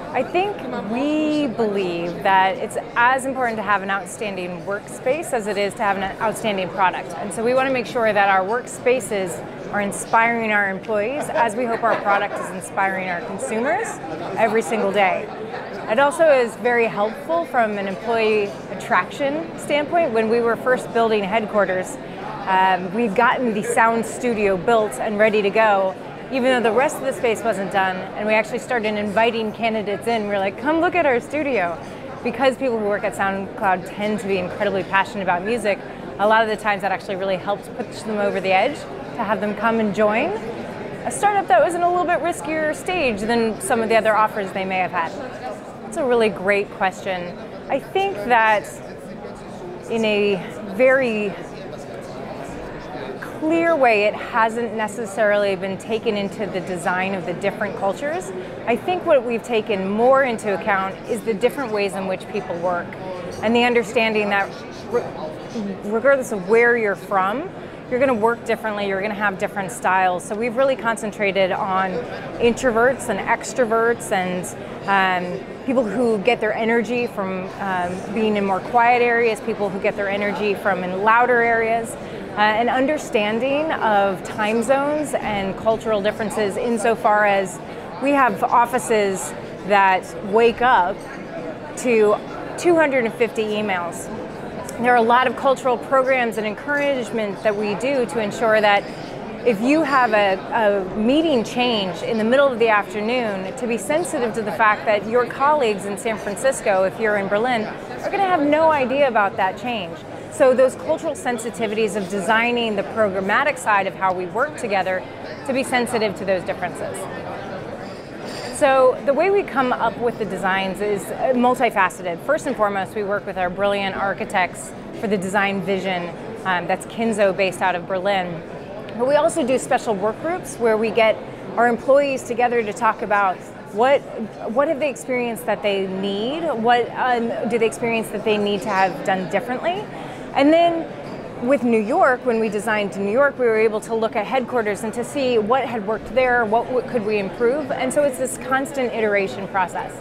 I think we believe that it's as important to have an outstanding workspace as it is to have an outstanding product. And so we want to make sure that our workspaces are inspiring our employees as we hope our product is inspiring our consumers every single day. It also is very helpful from an employee attraction standpoint. When we were first building headquarters, we've gotten the sound studio built and ready to go, even though the rest of the space wasn't done, and we actually started inviting candidates in. We're like, come look at our studio. Because people who work at SoundCloud tend to be incredibly passionate about music, a lot of the times that actually really helps push them over the edge to have them come and join a startup that was in a little bit riskier stage than some of the other offers they may have had. It's a really great question. I think that in a very clear way, it hasn't necessarily been taken into the design of the different cultures. I think what we've taken more into account is the different ways in which people work and the understanding that regardless of where you're from, you're going to work differently, you're going to have different styles. So we've really concentrated on introverts and extroverts and people who get their energy from being in more quiet areas, people who get their energy from in louder areas. An understanding of time zones and cultural differences insofar as we have offices that wake up to 250 emails. There are a lot of cultural programs and encouragement that we do to ensure that if you have a meeting change in the middle of the afternoon, to be sensitive to the fact that your colleagues in San Francisco, if you're in Berlin, are going to have no idea about that change. So those cultural sensitivities of designing the programmatic side of how we work together to be sensitive to those differences. So the way we come up with the designs is multifaceted. First and foremost, we work with our brilliant architects for the design vision. That's Kinzo, based out of Berlin. But we also do special work groups where we get our employees together to talk about what have they experienced that they need? What do they experience that they need to have done differently? And then with New York, when we designed New York, we were able to look at headquarters and to see what had worked there, what could we improve, and so it's this constant iteration process.